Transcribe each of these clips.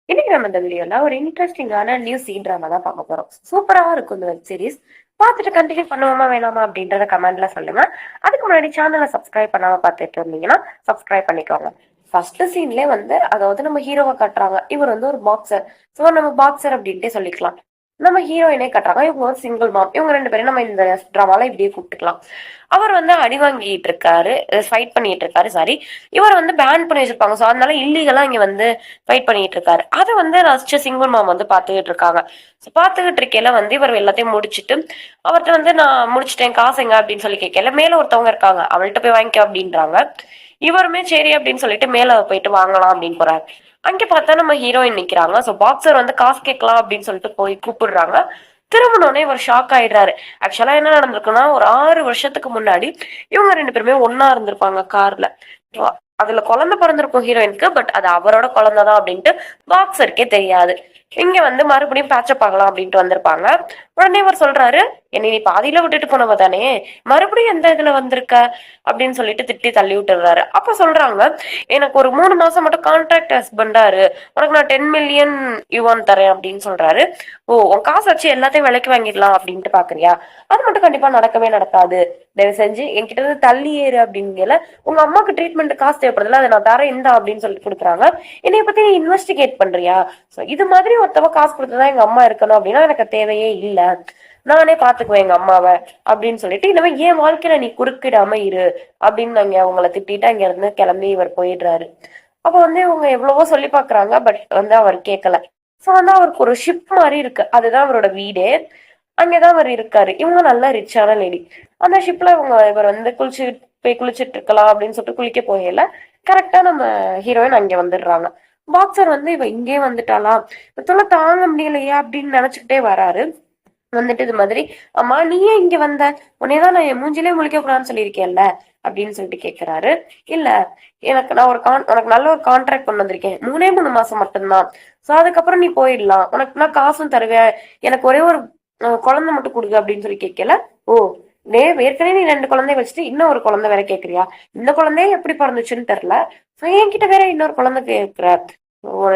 இன்னைக்கு நம்ம இந்த வீடியோல ஒரு இன்ட்ரெஸ்டிங்கான நியூ சீன் ட்ராமா தான் பார்க்க போறோம். சூப்பரா இருக்கும் இந்த வெப் சீரிஸ். பார்த்துட்டு கண்டினியூ பண்ணுவோமா வேணாமா அப்படின்றத கமெண்ட்ல சொல்லுங்க. அதுக்கு முன்னாடி சேனலை சப்ஸ்கிரைப் பண்ணாம பார்த்துட்டு இருந்தீங்கன்னா சப்ஸ்கிரைப் பண்ணிக்கோங்க. ஃபர்ஸ்ட் சீன்லயே அதாவது நம்ம ஹீரோவை காட்டுறாங்க. இவர் ஒரு பாக்ஸர். சோ நம்ம பாக்ஸர் அப்படின்ட்டே சொல்லிக்கலாம். நம்ம ஹீரோயினே கட்டுறாங்க. இவங்க ஒரு சிங்கிள் மாம். இவங்க ரெண்டு பேரும் நம்ம இந்த ட்ராமால இப்படியே கூப்பிட்டுக்கலாம். அவர் அடி வாங்கிட்டு இருக்காரு, ஃபைட் பண்ணிட்டு இருக்காரு. சாரி, இவர் பேன் பண்ணி வச்சிருப்பாங்க. ஸோ அதனால இல்லீகலா இங்க ஃபைட் பண்ணிட்டு இருக்காரு. அதை ரசிச்ச சிங்கிள் மாம் பார்த்துக்கிட்டு இருக்காங்க. ஸோ பார்த்துக்கிட்டு இருக்கையில இவர் எல்லாத்தையும் முடிச்சுட்டு அவர்கிட்ட நான் முடிச்சிட்டேன் காசு எங்க அப்படின்னு சொல்லி கேட்கல. மேல ஒருத்தவங்க இருக்காங்க, அவள்கிட்ட போய் வாங்கிக்க அப்படின்றாங்க. இவருமே சரி அப்படின்னு சொல்லிட்டு மேல போயிட்டு வாங்கலாம் அப்படின்னு போறாரு. அங்க பார்த்தா நம்ம ஹீரோயின் நிக்கிறாங்க. ஸோ பாக்ஸர் காசு கேட்கலாம் அப்படின்னு சொல்லிட்டு போய் கூப்பிடுறாங்க. திரும்பினோடனே இவர் ஷாக் ஆயிடுறாரு. ஆக்சுவலா என்ன நடந்திருக்குன்னா, ஒரு 6 வருஷத்துக்கு முன்னாடி இவங்க ரெண்டு பேருமே ஒன்னா இருந்திருப்பாங்க கார்ல. அதுல குழந்தை பிறந்திருக்கும் ஹீரோயினுக்கு. பட் அது அவரோட குழந்தைதான் அப்படின்ட்டு பாக்ஸருக்கே தெரியாது. இங்க மறுபடியும் பேச்சப் ஆகலாம் அப்படின்ட்டு வந்திருப்பாங்க. உடனே அவர் சொல்றாரு, என்னை நீ பாதியில விட்டுட்டு போனவ தானே, மறுபடியும் எந்த இதுல வந்திருக்க அப்படின்னு சொல்லிட்டு திட்டி தள்ளி விட்டுறாரு. அப்ப சொல்றாங்க, எனக்கு ஒரு 3 மாசம் மட்டும் கான்ட்ராக்ட் ஹஸ்பண்டாரு, உனக்கு நான் 10 மில்லியன் யுவான் தரேன் அப்படின்னு சொல்றாரு. ஓ, உன் காசு வச்சு எல்லாத்தையும் விலைக்கு வாங்கிடலாம் அப்படின்ட்டு பாக்குறியா? அது மட்டும் கண்டிப்பா நடக்கவே நடக்காது. தயவு செஞ்சு என்கிட்ட இருந்து தள்ளி ஏறு அப்படிங்கல. உங்க அம்மாக்கு ட்ரீட்மெண்ட் காசு தேவைப்படுதுல, அதை நான் தரேன் இந்தா அப்படின்னு சொல்லிட்டு கொடுக்குறாங்க. என்னைய பத்தி நீ இன்வெஸ்டிகேட் பண்றியா? இது மாதிரி ஒருத்தவ காசு கொடுத்ததான் எங்க அம்மா இருக்கணும் அப்படின்னா எனக்கு தேவையே இல்ல, நானே பாத்துக்குவேன் எங்க அம்மாவை அப்படின்னு சொல்லிட்டு, இனிமே என் வாழ்க்கையில நீ குறுக்கிடாம இரு அப்படின்னு நாங்க அவங்கள திட்டிட்டு அங்க இருந்து கிளம்பி இவர் போயிடுறாரு. அப்ப இவங்க எவ்வளவோ சொல்லி பாக்குறாங்க. பட் அவர் கேட்கல. சோ அவருக்கு ஒரு ஷிப் மாதிரி இருக்கு, அதுதான் அவரோட வீடே. அங்கேதான் அவர் இருக்காரு. இவங்க நல்ல ரிச்சான லேடி. அந்த ஷிப்ல இவர் குளிச்சுட்டு இருக்கலாம் அப்படின்னு சொல்லிட்டு குளிக்க போகல. கரெக்டா நம்ம ஹீரோயின் அங்க வந்துடுறாங்க. பாக்ஸர் இவ இங்கே வந்துட்டாளா, தொலை தாங்க முடியலையா அப்படின்னு நினைச்சுக்கிட்டே வராரு. இது மாதிரி, அம்மா நீ ஏன் இங்க வந்த, உன்னையதான் நான் என் மூஞ்சிலே முழிக்க கூடாதுன்னு சொல்லியிருக்கேன்ல அப்படின்னு சொல்லிட்டு கேக்குறாரு. இல்ல, நான் உனக்கு நல்ல ஒரு கான்ட்ராக்ட் கொண்டு வந்திருக்கேன், 3 மாசம் மட்டும்தான். சோ அதுக்கப்புறம் நீ போயிடலாம், உனக்கு நான் காசும் தருவேன், எனக்கு ஒரே ஒரு குழந்தை மட்டும் கொடுங்க அப்படின்னு சொல்லி கேட்கல. ஓ, ஏற்கனவே நீ 2 குழந்தைய வச்சுட்டு இன்னும் ஒரு குழந்தை வேற கேக்குறியா? இந்த குழந்தைய எப்படி பிறந்துச்சுன்னு தெரியல, என்கிட்ட வேற இன்னொரு குழந்தை கேக்குற.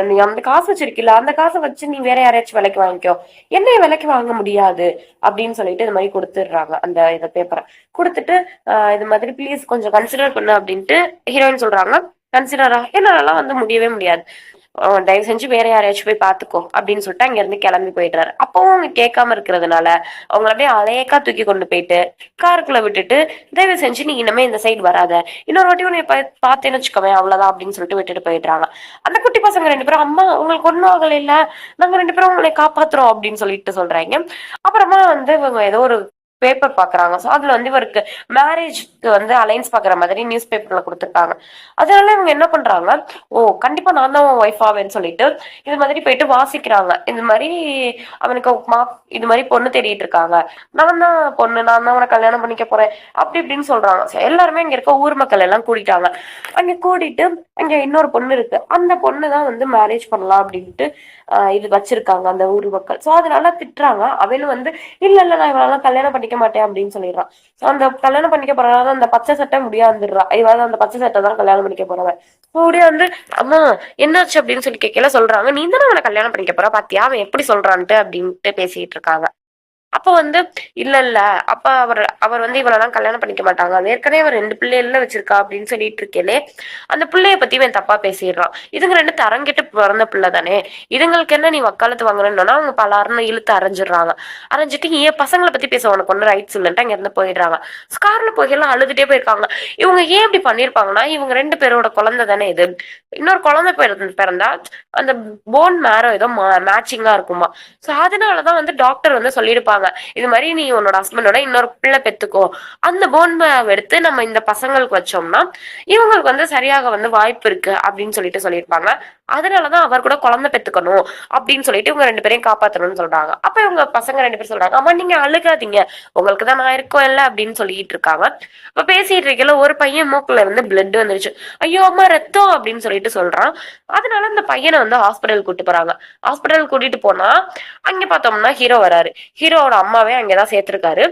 நீ அந்த காசு வச்சிருக்கில, அந்த காசை வச்சு நீ வேற யாரையாச்சும் விலைக்கு வாங்கிக்கோ, என்னைய விலைக்கு வாங்க முடியாது அப்படின்னு சொல்லிட்டு இது மாதிரி கொடுத்துடுறாங்க. அந்த இதை பேப்பரை கொடுத்துட்டு, இது மாதிரி ப்ளீஸ் கொஞ்சம் கன்சிடர் பண்ணு அப்படின்ட்டு ஹீரோயின் சொல்றாங்க. கன்சிடரா? என்னாலலாம் முடியவே முடியாது, தயவு செஞ்சு வேற யாரையாச்சும் போய் பாத்துக்கோ அப்படின்னு சொல்லிட்டு அங்க இருந்து கிளம்பி போயிடுறாரு. அப்பவும் அவங்க கேட்காம இருக்கிறதுனால அவங்க அப்படியே அலையக்கா தூக்கி கொண்டு போயிட்டு காருக்குள்ள விட்டுட்டு, தயவு செஞ்சு நீ இனிமே இந்த சைடு வராத, இன்னொரு வாட்டி உன்னை பார்த்தேன்னு வச்சுக்கோவேன் அவ்வளவுதான் அப்படின்னு சொல்லிட்டு விட்டுட்டு போயிடுறாங்க. அந்த குட்டி பசங்க ரெண்டு பேரும், அம்மா உங்களுக்கு ஒன்னும் ஆகல இல்ல, நாங்க ரெண்டு பேரும் உங்களை காப்பாத்துறோம் அப்படின்னு சொல்லிட்டு சொல்றாங்க. அப்புறமா இவங்க ஏதோ ஒரு பேப்பர் பாக்குறாங்க. சோ அதுல இவருக்கு மேரேஜ்க்கு அலைன்ஸ் பாக்குற மாதிரி நியூஸ் பேப்பர்ல கொடுத்துருக்காங்க. அதனால இவங்க என்ன பண்றாங்க, ஓ கண்டிப்பா நான் தான் ஒய்ஃப் ஆவேன்னு சொல்லிட்டு இது மாதிரி போயிட்டு வாசிக்கிறாங்க. இது மாதிரி அவனுக்கு இது மாதிரி பொண்ணு தேடிட்டு இருக்காங்க, நான் தான் பொண்ணு, நான் தான் அவனை கல்யாணம் பண்ணிக்க போறேன் அப்படி இப்படின்னு சொல்றாங்க. எல்லாருமே இங்க இருக்க ஊர் மக்கள் எல்லாம் கூட்டிட்டாங்க. அங்க கூட்டிட்டு அங்க இன்னொரு பொண்ணு இருக்கு, அந்த பொண்ணுதான் மேரேஜ் பண்ணலாம் அப்படின்ட்டு இது வச்சிருக்காங்க அந்த ஊர் மக்கள். சோ அதனால திட்டுறாங்க. அவளும் இல்ல இல்ல நான் இவளெல்லாம் கல்யாணம் பண்ணிக்க மாட்டேன் அப்படின்னு சொல்லிடுறான். அந்த கல்யாணம் பண்ணிக்க போறதால அந்த பச்சை சட்டை முடியாந்துடுறா. இவாத அந்த பச்சை சட்டை தான் கல்யாணம் பண்ணிக்க போறவன். முடியாது. அம்மா என்னாச்சு அப்படின்னு சொல்லி கேட்கல. சொல்றாங்க, நீ தானே அவனை கல்யாணம் பண்ணிக்க போற, பாத்தியா அவன் எப்படி சொல்றான்ட்டு அப்படின்ட்டு பேசிட்டு இருக்காங்க. அப்ப இல்ல இல்ல, அப்ப அவர் இவளெல்லாம் கல்யாணம் பண்ணிக்க மாட்டாங்க, ஏற்கனவே அவர் 2 பிள்ளைல வச்சிருக்கா அப்படின்னு சொல்லிட்டு இருக்கேனே, அந்த பிள்ளைய பத்தி இவன் தப்பா பேசிடுறான். இதுங்க ரெண்டு தரங்கிட்டு பிறந்த பிள்ளை தானே, இதுங்களுக்கு என்ன நீ வக்காலத்து வாங்கணும்னா அவங்க பலாருன்னு இழுத்து அரைஞ்சிடுறாங்க. அரைஞ்சிட்டு ஏன் பசங்களை பத்தி பேச உனக்கு ஒண்ணு ரைட்ஸ் இல்லைன்ட்டு அங்க இருந்து போயிடுறாங்க. கார்ல போகலாம் அழுதுட்டே போயிருக்காங்க. இவங்க ஏன் இப்படி பண்ணிருப்பாங்கன்னா, இவங்க 2 பேரோட குழந்தை தானே இது, இன்னொரு குழந்தை பிறந்தா அந்த போன் மேரோ ஏதோ மேட்சிங்கா இருக்குமா. சோ அதனாலதான் டாக்டர் சொல்லியிருப்பாங்க, இது மாதிரி நீ உன்னோட ஹஸ்பண்டோட இன்னொரு பிள்ளை பெத்துக்கோ, அந்த போன் எடுத்து நம்ம இந்த பசங்களுக்கு வச்சோம்னா இவங்களுக்கு சரியாக வாய்ப்பு இருக்கு அப்படின்னு சொல்லியிருப்பாங்க. அதனாலதான் அவர் கூட குழந்தை பெத்துக்கணும் அப்படின்னு சொல்லிட்டு இவங்க 2 பேரையும் காப்பாத்தணும்னு சொல்றாங்க. அப்ப இவங்க பசங்க 2 பேரும் சொல்றாங்க, அம்மா நீங்க அழுகாதீங்க, உங்களுக்கு தான் நான் இருக்கோம் இல்ல அப்படின்னு சொல்லிட்டு இருக்காங்க. இப்ப பேசிட்டு இருக்கல ஒரு பையன் மூக்குல பிளட் வந்துருச்சு. ஐயோ அம்மா ரத்தம் அப்படின்னு சொல்லிட்டு சொல்றான். அதனால அந்த பையனை ஹாஸ்பிட்டல் கூட்டு போறாங்க. ஹாஸ்பிட்டல் கூட்டிட்டு போனா அங்க பார்த்தோம்னா ஹீரோ வராரு. ஹீரோவோட அம்மாவே அங்கதான் சேர்த்திருக்காரு.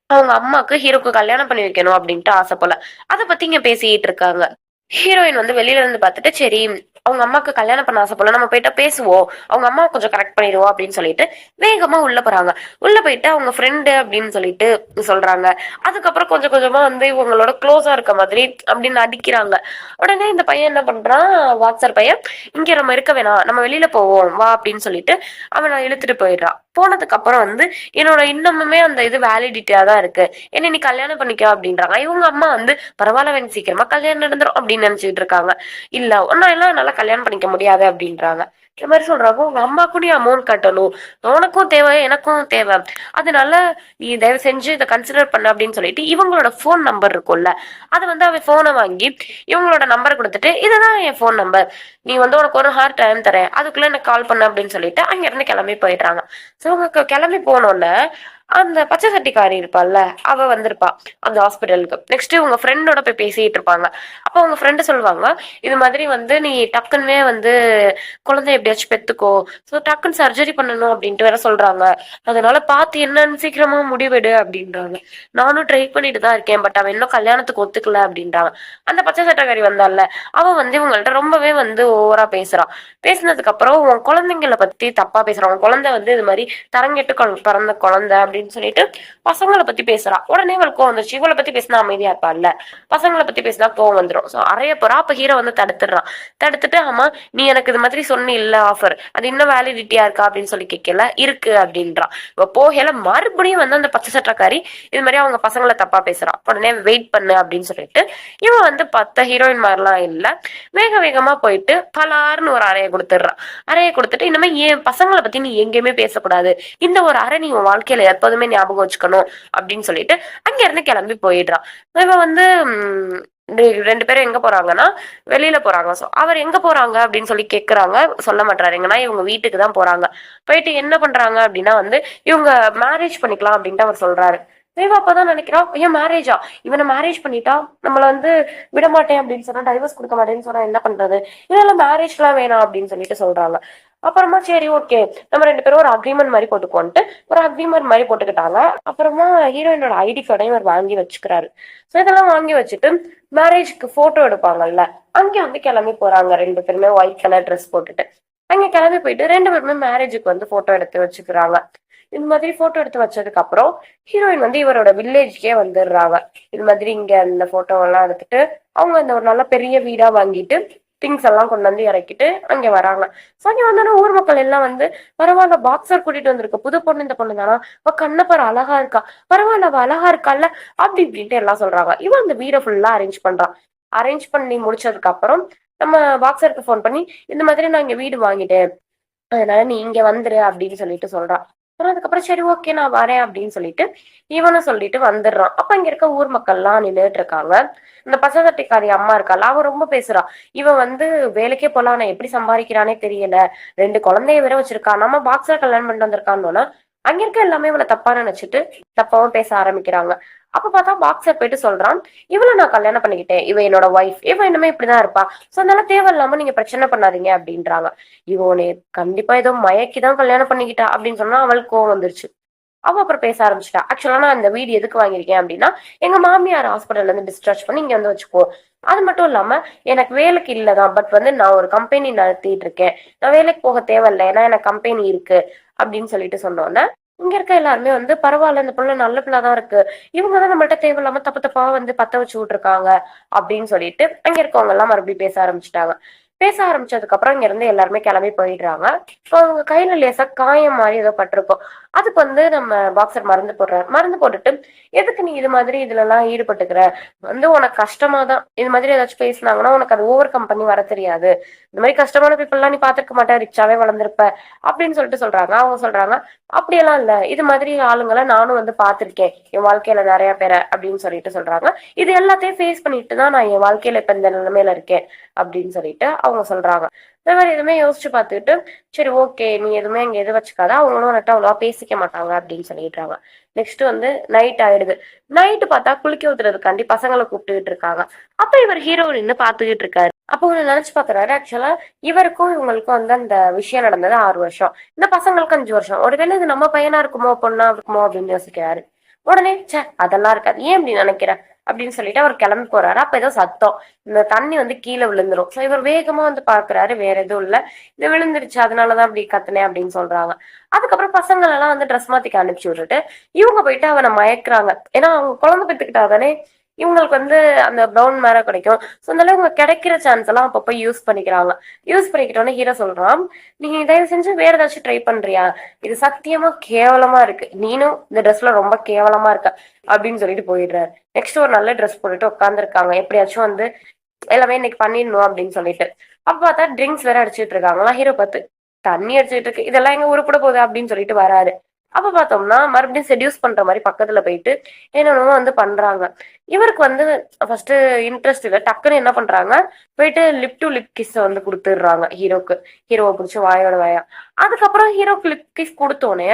அவங்க அம்மாக்கு ஹீரோக்கு கல்யாணம் பண்ணி வைக்கணும் அப்படின்ட்டு ஆசை போல. அதை பத்தி இங்க பேசிட்டு இருக்காங்க. ஹீரோயின் வந்து வெளியில இருந்து பார்த்துட்டு சரி அவங்க அம்மாக்கு கல்யாணம் பண்ண ஆசை போல நம்ம போயிட்டு பேசுவோம், அவங்க அம்மா கொஞ்சம் கரெக்ட் பண்ணிடுவோம் அப்படின்னு சொல்லிட்டு வேகமா உள்ள போறாங்க. உள்ள போயிட்டு அவங்க ஃப்ரெண்டு அப்படின்னு சொல்லிட்டு சொல்றாங்க. அதுக்கப்புறம் கொஞ்சம் கொஞ்சமா வந்து இவங்களோட க்ளோஸா இருக்க மாதிரி அப்படின்னு நடிக்கிறாங்க. உடனே இந்த பையன் என்ன பண்றான், வாட்ஸ்அப் பையன், இங்க நம்ம இருக்க வேணாம் நம்ம வெளியில போவோம் வா அப்படின்னு சொல்லிட்டு அவனை இழுத்துட்டு போயிடுறான். போனதுக்கு அப்புறம் வந்து என்னோட இன்னமுமே அந்த இது வேலிடிட்டியா தான் இருக்கு, என்ன நீ கல்யாணம் பண்ணிக்க அப்படின்றாங்க. இவங்க அம்மா வந்து பரவாயில்ல வேணும் சீக்கிரமா கல்யாணம் நடந்துரும் அப்படின்னு நினைச்சிட்டு இருக்காங்க. இல்ல ஒன்னும் எல்லாம் என்னால கல்யாணம் பண்ணிக்க முடியாது அப்படின்றாங்க. இந்த மாதிரி சொல்றாங்க. உங்க அம்மாக்கும் நீ அமௌண்ட் கட்டணும், உனக்கும் தேவை எனக்கும் தேவை, அதனால நீ தயவு செஞ்சு இதை கன்சிடர் பண்ண அப்படின்னு சொல்லிட்டு இவங்களோட போன் நம்பர் இருக்கும்ல, அது வந்து அவன் போனை வாங்கி இவங்களோட நம்பர் கொடுத்துட்டு இதுதான் என் போன் நம்பர், நீ வந்து உனக்கு ஒரு ஹார் டைம் தரேன் அதுக்குள்ள எனக்கு கால் பண்ண அப்படின்னு சொல்லிட்டு அங்க இருந்து கிளம்பி போயிடுறாங்க. சோ அவங்க கிளம்பி போனோன்னு அந்த பச்சை சட்டிக்காரி இருப்பாள்ல, அவ வந்திருப்பா அந்த ஹாஸ்பிட்டலுக்கு. நெக்ஸ்ட் உங்க ஃப்ரெண்டோட போய் பேசிட்டு இருப்பாங்க. அப்போ உங்க ஃப்ரெண்டு சொல்லுவாங்க, இது மாதிரி வந்து நீ டக்குன்னே வந்து குழந்தை எப்படியாச்சும் பெத்துக்கோ, ஸோ டக்குன்னு சர்ஜரி பண்ணணும் அப்படின்ட்டு வேற சொல்றாங்க, அதனால பார்த்து என்னன்னு சீக்கிரமா முடிவெடு அப்படின்றாங்க. நானும் ட்ரை பண்ணிட்டு தான் இருக்கேன், பட் அவன் இன்னும் கல்யாணத்துக்கு ஒத்துக்கல அப்படின்றாங்க. அந்த பச்சை சட்டக்காரி வந்தால அவ வந்து இவங்கள்ட்ட ரொம்பவே வந்து ஓவரா பேசுறான். பேசினதுக்கு அப்புறம் உன் குழந்தைங்களை பத்தி தப்பா பேசுறான், உன் குழந்தை வந்து இது மாதிரி தரங்கெட்டு பிறந்த குழந்தை அப்படின்னு சொல்லிட்டு பசங்களை பத்தி பேசுறா. உடனே இவளுக்கு கோவம் வந்துருச்சு, இவளை பத்தி பேசினா அமைதியா இருப்பாள்ல, பசங்களை பத்தி பேசினா கோவம் வந்துடும். ஸோ அறைய போறா. அப்ப ஹீரோ வந்து தடுத்துடுறான். தடுத்துட்டு ஆமா நீ எனக்கு இது மாதிரி சொன்ன இல்ல ஆஃபர் அது இன்னும் வேலிடிட்டியா இருக்கா அப்படின்னு சொல்லி கேட்கல, இருக்கு அப்படின்றான். இப்ப போகல மறுபடியும் வந்து அந்த பச்சை சட்டக்காரி இது மாதிரி அவங்க பசங்களை தப்பா பேசுறான். உடனே வெயிட் பண்ணு அப்படின்னு சொல்லிட்டு இவன் வந்து ஹீரோயின் மாதிரிலாம் இல்ல, வேக வேகமா போயிட்டு பலாருன்னு ஒரு அறையை கொடுத்துடுறான். அறையை கொடுத்துட்டு இனிமே என் பசங்களை பத்தி நீ எங்கேயுமே பேசக்கூடாது, இந்த ஒரு அறை நீ உன் வாழ்க்கையில எப்போதுமே ஞாபகம் வச்சுக்கணும் அப்படின்னு சொல்லிட்டு அங்க இருந்து கிளம்பி போயிடுறான். இவன் வந்து ரெண்டு பேரும் எங்க போறாங்கன்னா வெளியில போறாங்க. ஸோ அவர் எங்க போறாங்க அப்படின்னு சொல்லி கேக்குறாங்க, சொல்ல மாட்டாரு எங்கன்னா இவங்க வீட்டுக்கு தான் போறாங்க. போயிட்டு என்ன பண்றாங்க அப்படின்னா வந்து இவங்க மேரேஜ் பண்ணிக்கலாம் அப்படின்ட்டு அவர் சொல்றாரு. இவ அப்பதான் நினைக்கிறா, ஏன் மேரேஜா, இவனை மேரேஜ் பண்ணிட்டா நம்மள வந்து விட மாட்டேன் அப்படின்னு சொன்னா, டைவர்ஸ் கொடுக்க மாட்டேன்னு சொன்னா என்ன பண்றது, இதெல்லாம் மேரேஜ் எல்லாம் வேணாம் அப்படின்னு சொல்லிட்டு சொல்றாங்க. அப்புறமா சரி ஓகே நம்ம ரெண்டு பேரும் ஒரு அக்ரிமெண்ட் மாதிரி போட்டுக்கோன்ட்டு ஒரு அக்ரிமெண்ட் மாதிரி போட்டுக்கிட்டாங்க. அப்புறமா ஹீரோயினோட ஐடி கார்டையும் அவர் வாங்கி வச்சுக்கிறாரு. ஸோ இதெல்லாம் வாங்கி வச்சுட்டு மேரேஜ்க்கு போட்டோ எடுப்பாங்கல்ல, அங்கே வந்து கிளம்பி போறாங்க ரெண்டு பேருமே ஒயிட் கலர் ட்ரெஸ் போட்டுட்டு. அங்க கிளம்பி போயிட்டு ரெண்டு பேருமே மேரேஜுக்கு வந்து போட்டோ எடுத்து வச்சுக்கிறாங்க. இந்த மாதிரி போட்டோ எடுத்து வச்சதுக்கு அப்புறம் ஹீரோயின் வந்து இவரோட வில்லேஜ்க்கே வந்துடுறாங்க. இது மாதிரி இங்க அந்த போட்டோ எல்லாம் எடுத்துட்டு அவங்க இந்த ஒரு நல்ல பெரிய வீடா வாங்கிட்டு திங்ஸ் எல்லாம் கொண்டு வந்து இறக்கிட்டு அங்க வராங்க. ஸோ அங்க வந்தோன்னா ஊர் மக்கள் எல்லாம் வந்து பரவாயில்ல பாக்ஸர் கூட்டிட்டு வந்திருக்கு, புது பொண்ணு இந்த பொண்ணு தானா, அவ கண்ணப்பர் அழகா இருக்கா, பரவாயில்ல அவ அழகா இருக்கால அப்படி இப்படின்ட்டு எல்லாம் சொல்றாங்க. இவன் அந்த வீடை ஃபுல்லா அரேஞ்ச் பண்றான். அரேஞ்ச் பண்ணி முடிச்சதுக்கு அப்புறம் நம்ம பாக்ஸருக்கு ஃபோன் பண்ணி இந்த மாதிரி நான் இங்க வீடு வாங்கிட்டேன், அதனால நீ இங்க வந்துரு அப்படின்னு சொல்லிட்டு சொல்றான். அதுக்கப்புறம் சரி ஓகே நான் வரேன் அப்படின்னு சொல்லிட்டு இவனும் சொல்லிட்டு வந்துடுறான். அப்ப இங்க இருக்க ஊர் மக்கள் எல்லாம் நின்றுட்டு இருக்காங்க. இந்த பசங்கட்டிக்காரி அம்மா இருக்காள், அவ ரொம்ப பேசுறா. இவன் வந்து வேலைக்கே போலாம், நான் எப்படி சம்பாதிக்கிறானே தெரியல, ரெண்டு குழந்தைய வேற வச்சிருக்கா, நம்ம பாக்ஸர் கல்யாணம் பண்ணிட்டு வந்திருக்கான்னு அங்க இருக்க எல்லாமே இவளை தப்பா நினைச்சிட்டு தப்பாவும் பேச ஆரம்பிக்கிறாங்க. அப்ப பார்த்தா பாக்ஸர் போயிட்டு சொல்றான், இவளை நான் கல்யாணம் பண்ணிக்கிட்டேன், இவ என்னோட ஒய்ஃப், இவ இனிமே இப்படிதான் இருப்பா, சோ அதனால தேவையில்லாம நீங்க பிரச்சனை பண்ணாதீங்க அப்படின்றாங்க. இவனே கண்டிப்பா ஏதோ மயக்கிதான் கல்யாணம் பண்ணிக்கிட்டா அப்படின்னு சொன்னா அவளுக்கு கோவம் வந்துருச்சு. அவ அப்புறம் பேச ஆரம்பிச்சிட்டா, ஆக்சுவலா நான் இந்த வீடு எதுக்கு வாங்கியிருக்கேன் அப்படின்னா எங்க மாமியார் ஹாஸ்பிட்டல்ல இருந்து டிஸ்சார்ஜ் பண்ணி இங்க வந்து வச்சுக்கோ, அது மட்டும் இல்லாம எனக்கு வேலைக்கு இல்லதான், பட் வந்து நான் ஒரு கம்பெனி நடத்திட்டு இருக்கேன், நான் வேலைக்கு போக தேவையில்லை ஏன்னா எனக்கு கம்பெனி இருக்கு அப்படின்னு சொல்லிட்டு சொன்னோன்னே இங்க இருக்க எல்லாருமே வந்து பரவாயில்ல இந்த பிள்ளை நல்ல பிள்ளைதான் இருக்கு, இவங்கதான் நம்மள்ட்ட தேவையில்லாம தப்பு தப்பா வந்து பத்த வச்சு விட்டுருக்காங்க அப்படின்னு சொல்லிட்டு அங்க இருக்கவங்க எல்லாம் மறுபடியும் பேச ஆரம்பிச்சிட்டாங்க. பேச ஆரம்பிச்சதுக்கு அப்புறம் இங்க இருந்து எல்லாருமே கிளம்பி போயிடுறாங்க. இப்போ அவங்க கையில லேசா காயம் மாதிரி ஏதோ பட்டிருக்கும். அதுக்கு வந்து நம்ம பாக்ஸர் மருந்து போடுறாரு. மருந்து போட்டுட்டு எதுக்கு நீ இது மாதிரி இதுல எல்லாம் ஈடுபட்டுக்கிற, வந்து உனக்கு கஷ்டமா தான், இது மாதிரி ஏதாச்சும் பேசினாங்கன்னா உனக்கு அது ஓவர் கம் பண்ணி வர தெரியாது, இந்த மாதிரி கஷ்டமான பீப்புள் எல்லாம் நீ பாத்துருக்க மாட்டேன், ரிச்சாவே வளர்ந்துருப்ப அப்படின்னு சொல்லிட்டு சொல்றாங்க. அவங்க சொல்றாங்க அப்படியெல்லாம் இல்ல, இது மாதிரி ஆளுங்களை நானும் வந்து பாத்திருக்கேன் என் வாழ்க்கையில நிறைய பேரை அப்படின்னு சொல்லிட்டு சொல்றாங்க. இது எல்லாத்தையும் ஃபேஸ் பண்ணிட்டு தான் நான் என் வாழ்க்கையில இப்ப இந்த நிலைமையில இருக்கேன் அப்படின்னு சொல்லிட்டு அவங்க சொல்றாங்க. இந்த மாதிரி எதுவுமே யோசிச்சு பார்த்துட்டு சரி ஓகே நீ எதுவுமே அங்க எது வச்சுக்காத, அவங்களும் நட்டா அவ்வளவா பேசிக்க மாட்டாங்க அப்படின்னு சொல்லிடுறாங்க. நெக்ஸ்ட் வந்து நைட் ஆயிடுது. நைட்டு பார்த்தா குளிக்க ஊத்துறதுக்காண்டி பசங்களை கூப்பிட்டுக்கிட்டு இருக்காங்க. அப்ப இவர் ஹீரோ நின்று பாத்துக்கிட்டு இருக்காரு. அப்போ ஒண்ணு நினைச்சு பாக்குறாரு, ஆக்சுவலா இவருக்கும் இவங்களுக்கும் வந்து அந்த விஷயம் நடந்தது 6 வருஷம், இந்த பசங்களுக்கு 5 வருஷம், ஒருவேளை இது நம்ம பையனா இருக்குமோ பொண்ணா இருக்குமோ அப்படின்னு யோசிக்கிறாரு. உடனே சே அதெல்லாம் இருக்காது, ஏன் அப்படி நினைக்கிற, அப்படின்னு சொல்லிட்டு அவர் கிளம்பி போறாரு. அப்ப ஏதோ சத்தம், இந்த தண்ணி வந்து கீழே விழுந்துரும். ஸோ இவர் வேகமா வந்து பாக்குறாரு, வேற எதுவும் இல்ல, இது விழுந்துருச்சு அதனாலதான் அப்படி கத்துனேன் அப்படின்னு சொல்றாங்க. அதுக்கப்புறம் பசங்கள் எல்லாம் வந்து ட்ரெஸ் மாத்திக்க அனுப்பிச்சு விட்டுட்டு இவங்க போயிட்டு அவனை மயக்குறாங்க. ஏன்னா அவங்க குழந்தை பெற்றுக்கிட்டா தானே இவங்களுக்கு வந்து அந்த ப்ரௌன் மேல கிடைக்கும். ஸோ அதனால இவங்க கிடைக்கிற சான்ஸ் எல்லாம் அப்பப்போ யூஸ் பண்ணிக்கிறாங்க. யூஸ் பண்ணிக்கிட்டோன்னே ஹீரோ சொல்றான், நீ தயவு செஞ்சு வேற ஏதாச்சும் ட்ரை பண்றியா, இது சத்தியமா கேவலமா இருக்கு, நீனும் இந்த ட்ரெஸ்ல ரொம்ப கேவலமா இருக்க அப்படின்னு சொல்லிட்டு போயிடுறாரு. நெக்ஸ்ட் ஒரு நல்ல ட்ரெஸ் போட்டுட்டு உட்காந்துருக்காங்க, எப்படியாச்சும் வந்து எல்லாமே இன்னைக்கு பண்ணிடணும் அப்படின்னு சொல்லிட்டு. அப்ப பார்த்தா ட்ரிங்க்ஸ் வேற அடிச்சிட்டு இருக்காங்களா. ஹீரோ பார்த்து தண்ணி அடிச்சிட்டு இருக்கு, இதெல்லாம் எங்க உருப்பட போகுது அப்படின்னு சொல்லிட்டு வராரு. அப்ப பார்த்தோம்னா மறுபடியும் செடியூஸ் பண்ற மாதிரி பக்கத்துல போயிட்டு என்னென்னமோ வந்து பண்றாங்க. இவருக்கு வந்து ஃபர்ஸ்ட் இன்ட்ரெஸ்ட் இல்லை, டக்குன்னு என்ன பண்றாங்க, போயிட்டு லிப் டு லிப் கிஸ் வந்து கொடுத்துடுறாங்க ஹீரோக்கு. ஹீரோவை பிடிச்சி வாயோட வாயா. அதுக்கப்புறம் ஹீரோக்கு லிப் கிஸ் கொடுத்தோன்னே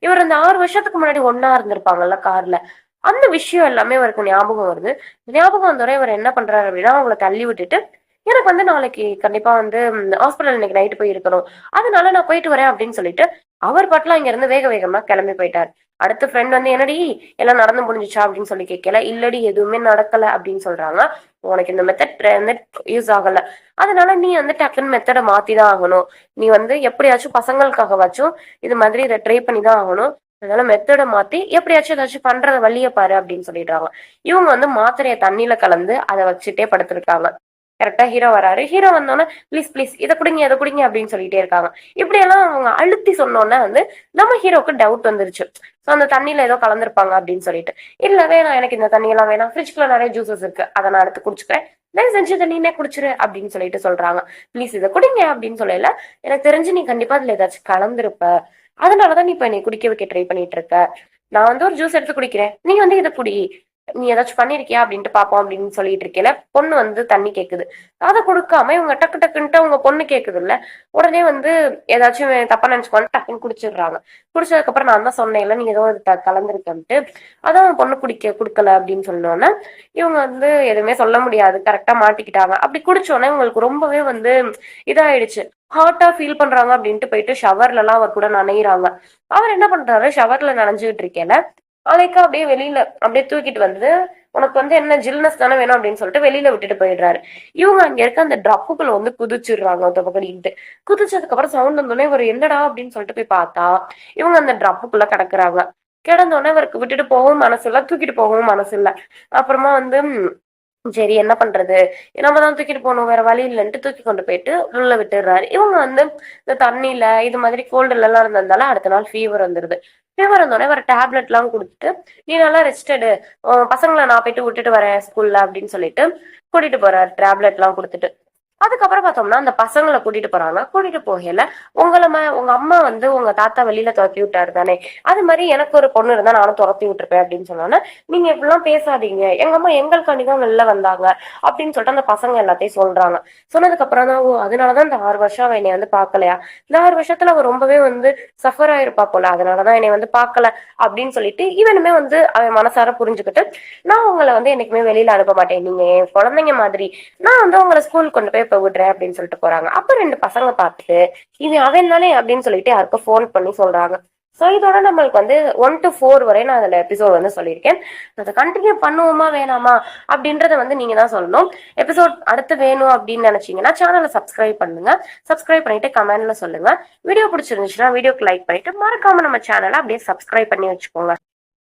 இவர் அந்த 6 வருஷத்துக்கு முன்னாடி ஒன்னா இருந்திருப்பாங்கல்ல கார்ல, அந்த விஷயம் எல்லாமே அவருக்கு ஞாபகம் வருது. ஞாபகம் வந்தோடனே இவர் என்ன பண்றாரு அப்படின்னா அவங்கள தள்ளி விட்டுட்டு, எனக்கு வந்து நாளைக்கு கண்டிப்பா வந்து ஹாஸ்பிட்டல் இன்னைக்கு நைட்டு போய் இருக்கணும், அதனால நான் போயிட்டு வரேன் அப்படின்னு சொல்லிட்டு அவர் பாட்டுலாம் இங்க இருந்து வேக வேகமா கிளம்பி போயிட்டார். அடுத்த ஃப்ரெண்ட் வந்து என்னடி எல்லாம் நடந்து முடிஞ்சிச்சா அப்படின்னு சொல்லி கேட்கல. இல்லடி எதுவுமே நடக்கல அப்படின்னு சொல்றாங்க. உனக்கு இந்த மெத்தட் யூஸ் ஆகல, அதனால நீ வந்து டக்குன்னு மெத்தடை மாத்திதான் ஆகணும், நீ வந்து எப்படியாச்சும் பசங்களுக்காகவாச்சும் இது மாதிரி இதை ட்ரை பண்ணி தான் ஆகணும், அதனால மெத்தடை மாத்தி எப்படியாச்சும் ஏதாச்சும் பண்றத வழிய பாரு அப்படின்னு சொல்லிடுறாங்க. இவங்க வந்து மாத்திரையை தண்ணியில கலந்து அதை வச்சுட்டே படுத்திருக்காங்க. கரெக்டா ஹீரோ வராரு. ஹீரோ வந்தோன்னே ப்ளீஸ் ப்ளீஸ் இதை குடிங்க இதை குடிங்க அப்படின்னு சொல்லிட்டே இருக்காங்க. இப்படி எல்லாம் அவங்க அழுத்தி சொன்னோன்னே வந்து நம்ம ஹீரோக்கு டவுட் வந்துருச்சு. ஸோ அந்த தண்ணியில ஏதோ கலந்துருப்பாங்க அப்படின்னு சொல்லிட்டு, இல்ல வேணாம் எனக்கு இந்த தண்ணியெல்லாம் வேணாம், ஃப்ரிட்ஜ்குள்ள நிறைய ஜூசஸ் இருக்கு அதை நான் எடுத்து குடிச்சுக்கிறேன், தயவு செஞ்சு தண்ணியே குடிச்சிரு அப்படின்னு சொல்லிட்டு சொல்றாங்க. ப்ளீஸ் இதை குடிங்க அப்படின்னு சொல்லல, எனக்கு தெரிஞ்சு நீ கண்டிப்பா அதுல ஏதாச்சும் கலந்துருப்ப, அதனாலதான் நீ இப்ப என்னை குடிக்க வைக்க ட்ரை பண்ணிட்டு இருக்க, நான் வந்து ஒரு ஜூஸ் எடுத்து குடிக்கிறேன், நீ வந்து இதை குடி, நீ ஏதாச்சும் பண்ணிருக்கியா அப்படின்ட்டு பாப்போம் அப்படின்னு சொல்லிட்டு இருக்கேல, பொண்ணு வந்து தண்ணி கேக்குது, அதை கொடுக்காம இவங்க டக்கு டக்குன்ட்டு அவங்க பொண்ணு கேக்குது இல்ல, உடனே வந்து ஏதாச்சும் தப்பா நினைச்சுக்கோன்னு டக்குன்னு குடிச்சிடுறாங்க. குடிச்சதுக்கு அப்புறம் நான் தான் சொன்னேன்ல நீ ஏதோ கலந்துருக்கன்ட்டு, அதான் பொண்ணு கொடுக்கல அப்படின்னு சொன்னோன்னே இவங்க வந்து எதுவுமே சொல்ல முடியாது, கரெக்டா மாட்டிக்கிட்டாங்க. அப்படி குடிச்சோன்னே இவங்களுக்கு ரொம்பவே வந்து இதாயிடுச்சு, ஹார்ட்டா ஃபீல் பண்றாங்க அப்படின்ட்டு போயிட்டு ஷவர்ல எல்லாம் அவர் கூட நனையிறாங்க. அவர் என்ன பண்றாரு, ஷவர்ல நனைஞ்சுட்டு இருக்கேல அதைக்கா அப்படியே வெளியில அப்படியே தூக்கிட்டு வந்து, உனக்கு வந்து என்ன ஜில்னஸ் தானே வேணும் அப்படின்னு சொல்லிட்டு வெளியில விட்டுட்டு போயிடுறாரு. இவங்க அங்க இருக்க அந்த ட்ரப்புக்குள்ள வந்து குதிச்சிடுறாங்க பக்கடிட்டு. குதிச்சதுக்கு அப்புறம் சவுண்ட் வந்தோடனே ஒரு என்னடா அப்படின்னு சொல்லிட்டு போய் பார்த்தா இவங்க அந்த ட்ரப்புக்குள்ள கிடக்குறாங்க. கிடந்தோடனே இவருக்கு விட்டுட்டு போகவும் மனசு இல்ல, தூக்கிட்டு போகவும் மனசு இல்ல. அப்புறமா வந்து சரி என்ன பண்றது, நம்ம தான் தூக்கிட்டு போகணும், வேற வழி இல்லைன்ட்டு தூக்கி கொண்டு போயிட்டு உள்ள விட்டுடுறாரு. இவங்க வந்து இந்த தண்ணியில இது மாதிரி கோல்டுல எல்லாம் இருந்ததுனால அடுத்த நாள் ஃபீவர் வந்துருது. ஃபீவர் வந்தோடனே வேற டேப்லெட் எல்லாம் கொடுத்துட்டு நீ நல்லா ரெஸ்ட் எடு, பசங்களை நான் போயிட்டு விட்டுட்டு வரேன் ஸ்கூல்ல அப்படின்னு சொல்லிட்டு கூட்டிட்டு போறாரு டேப்லெட் எல்லாம் கொடுத்துட்டு. அதுக்கப்புறம் பார்த்தோம்னா அந்த பசங்களை கூட்டிட்டு போறாங்க. கூட்டிட்டு போகல உங்க அம்மா வந்து உங்க தாத்தா வெளியில துரத்தி விட்டாரு தானே, அது மாதிரி எனக்கு ஒரு பொண்ணு இருந்தா நானும் துரத்தி விட்டுருப்பேன் அப்படின்னு சொன்னோன்னே, நீங்க இப்படிலாம் பேசாதீங்க, எங்க அம்மா எங்களுக்காண்டிதான் வெளில வந்தாங்க அப்படின்னு சொல்லிட்டு அந்த பசங்க எல்லாத்தையும் சொல்றாங்க. சொன்னதுக்கு அப்புறம் தான், ஓ அதனாலதான் இந்த 6 வருஷம் அவ என்னை வந்து பாக்கலையா, இந்த 6 வருஷத்துல அவ ரொம்பவே வந்து சஃபர் ஆயிருப்பா போல, அதனாலதான் என்னை வந்து பாக்கல அப்படின்னு சொல்லிட்டு இவனுமே வந்து அவன் மனசார புரிஞ்சுக்கிட்டு, நான் உங்களை வந்து என்னைக்குமே வெளியில அனுப்ப மாட்டேன், நீங்க என் குழந்தைங்க மாதிரி, நான் வந்து உங்களை ஸ்கூல் கொண்டு போய் இப்ப விடுறேன் அப்படின்னு சொல்லிட்டு போறாங்க. அப்ப 2 பசங்க பார்த்துட்டு இது அவன் தானே அப்படின்னு சொல்லிட்டு யாருக்கும் போன் பண்ணி சொல்றாங்க. சோ இதோட நம்மளுக்கு வந்து 1 to 4 வரை நான் அதுல எபிசோட் வந்து சொல்லியிருக்கேன். அதை கண்டினியூ பண்ணுவோமா வேணாமா அப்படின்றத வந்து நீங்க தான் சொல்லணும். எபிசோட் அடுத்து வேணும் அப்படின்னு நினைச்சீங்கன்னா சேனலை சப்ஸ்கிரைப் பண்ணுங்க. சப்ஸ்கிரைப் பண்ணிட்டு கமெண்ட்ல சொல்லுங்க. வீடியோ பிடிச்சிருந்துச்சுன்னா வீடியோக்கு லைக் பண்ணிட்டு மறக்காம நம்ம சேனலை அப்படியே சப்ஸ்கிரைப் பண்ணி வச்சுக்கோங்க.